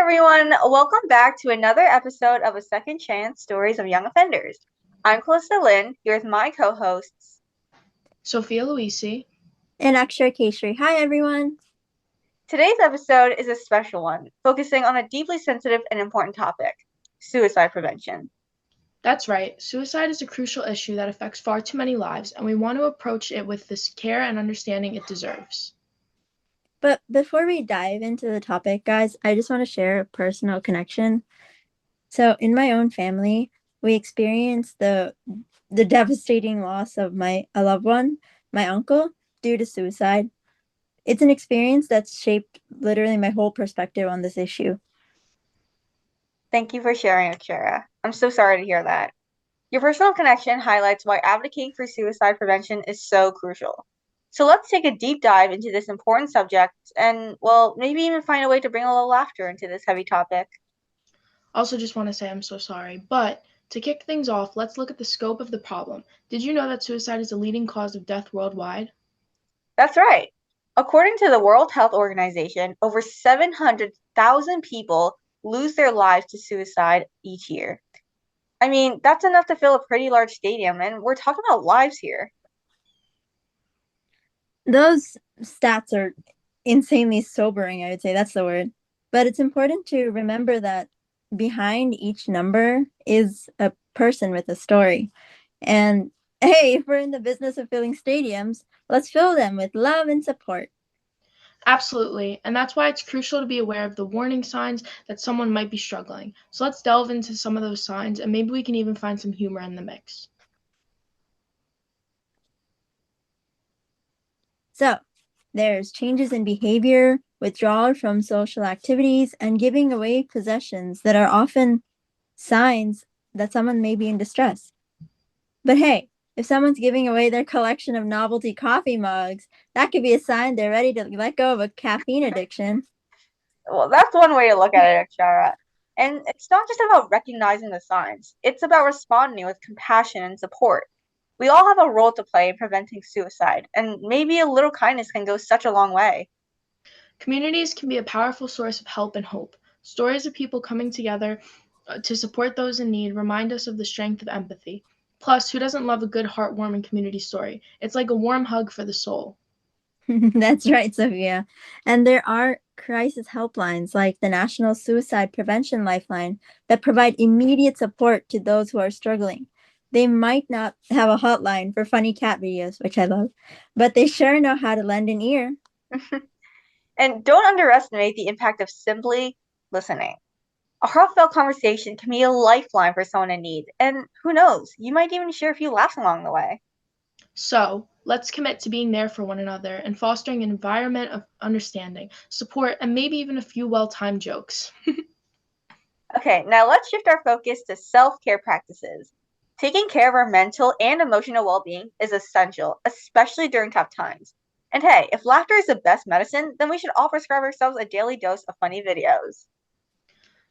everyone, welcome back to another episode of A Second Chance Stories of Young Offenders. I'm Kalista Lynn, here with my co-hosts. Sophia Luisi. And Akshara. Hi, everyone. Today's episode is a special one, focusing on a deeply sensitive and important topic, suicide prevention. That's right, suicide is a crucial issue that affects far too many lives, and we want to approach it with this care and understanding it deserves. But before we dive into the topic, guys, I just want to share a personal connection. So, in my own family, we experienced the devastating loss of a loved one, my uncle, due to suicide. It's an experience that's shaped literally my whole perspective on this issue. Thank you for sharing, Akshara. I'm so sorry to hear that. Your personal connection highlights why advocating for suicide prevention is so crucial. So let's take a deep dive into this important subject and, well, maybe even find a way to bring a little laughter into this heavy topic. Also, just want to say I'm so sorry, but to kick things off, let's look at the scope of the problem. Did you know that suicide is the leading cause of death worldwide? That's right. According to the World Health Organization, over 700,000 people lose their lives to suicide each year. I mean, that's enough to fill a pretty large stadium, and we're talking about lives here. Those stats are insanely sobering, I would say. That's the word. But it's important to remember that behind each number is a person with a story. And hey, if we're in the business of filling stadiums, let's fill them with love and support. Absolutely, and that's why it's crucial to be aware of the warning signs that someone might be struggling. So let's delve into some of those signs, and maybe we can even find some humor in the mix. So, there's changes in behavior, withdrawal from social activities, and giving away possessions that are often signs that someone may be in distress. But hey, if someone's giving away their collection of novelty coffee mugs, that could be a sign they're ready to let go of a caffeine addiction. Well, that's one way to look at it, Akshara. And it's not just about recognizing the signs, it's about responding with compassion and support. We all have a role to play in preventing suicide, and maybe a little kindness can go such a long way. Communities can be a powerful source of help and hope. Stories of people coming together to support those in need remind us of the strength of empathy. Plus, who doesn't love a good, heartwarming community story? It's like a warm hug for the soul. That's right, Sophia. And there are crisis helplines like the National Suicide Prevention Lifeline that provide immediate support to those who are struggling. They might not have a hotline for funny cat videos, which I love, but they sure know how to lend an ear. And don't underestimate the impact of simply listening. A heartfelt conversation can be a lifeline for someone in need, and who knows, you might even share a few laughs along the way. So, let's commit to being there for one another and fostering an environment of understanding, support, and maybe even a few well timed jokes. Okay, now let's shift our focus to self care practices. Taking care of our mental and emotional well being is essential, especially during tough times. And hey, if laughter is the best medicine, then we should all prescribe ourselves a daily dose of funny videos.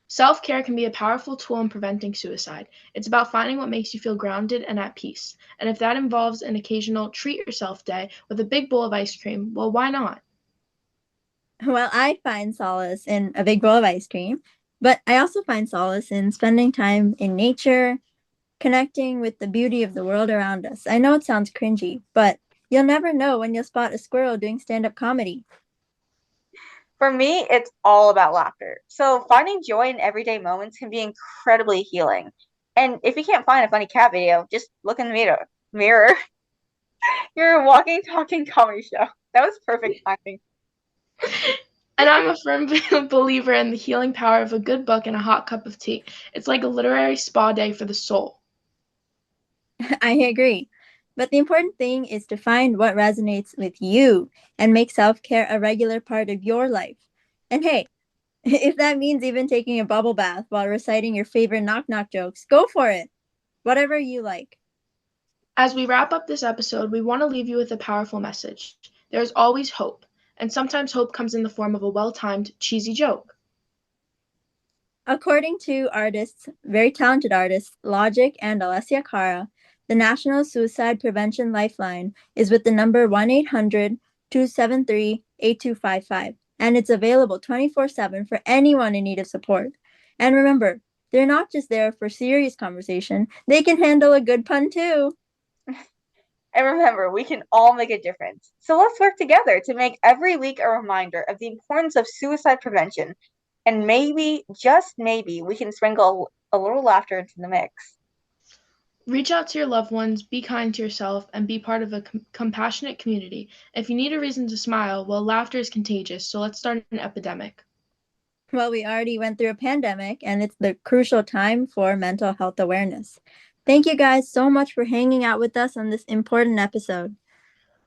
Self care can be a powerful tool in preventing suicide. It's about finding what makes you feel grounded and at peace. And if that involves an occasional treat yourself day with a big bowl of ice cream, well, why not? Well, I find solace in a big bowl of ice cream, but I also find solace in spending time in nature, connecting with the beauty of the world around us. I know it sounds cringy, but you'll never know when you'll spot a squirrel doing stand-up comedy. For me, it's all about laughter. So finding joy in everyday moments can be incredibly healing. And if you can't find a funny cat video, just look in the mirror. You're a walking, talking comedy show. That was perfect timing. And I'm a firm believer in the healing power of a good book and a hot cup of tea. It's like a literary spa day for the soul. I agree. But the important thing is to find what resonates with you and make self-care a regular part of your life. And hey, if that means even taking a bubble bath while reciting your favorite knock knock jokes, go for it. Whatever you like. As we wrap up this episode, we want to leave you with a powerful message. There's always hope, and sometimes hope comes in the form of a well timed, cheesy joke. According to artists, very talented artists, Logic and Alessia Cara, the National Suicide Prevention Lifeline is with the number 1-800-273-8255. and it's available 24/7 for anyone in need of support. And remember, they're not just there for serious conversation, they can handle a good pun too. And remember, we can all make a difference. So let's work together to make every week a reminder of the importance of suicide prevention. And maybe, just maybe, we can sprinkle a little laughter into the mix. Reach out to your loved ones, be kind to yourself, and be part of a compassionate community. If you need a reason to smile, well, laughter is contagious, so let's start an epidemic. Well, we already went through a pandemic, and it's the crucial time for mental health awareness. Thank you guys so much for hanging out with us on this important episode.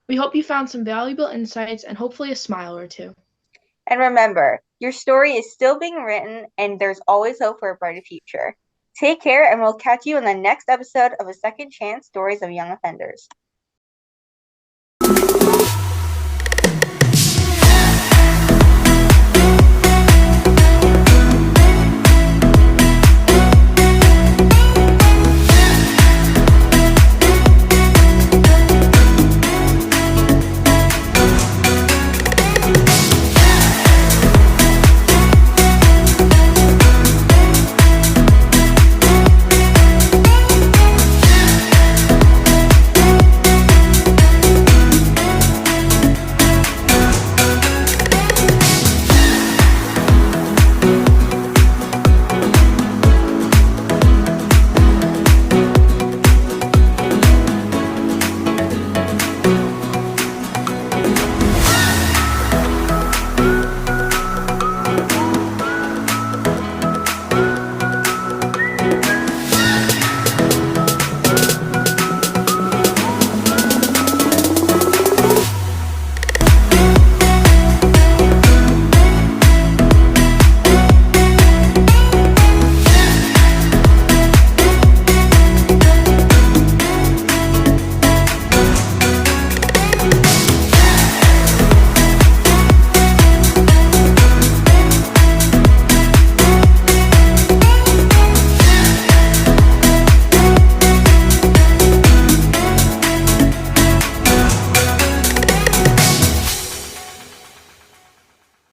We hope you found some valuable insights and hopefully a smile or two. And remember, your story is still being written, and there's always hope for a brighter future. Take care, and we'll catch you in the next episode of A Second Chance Stories of Young Offenders.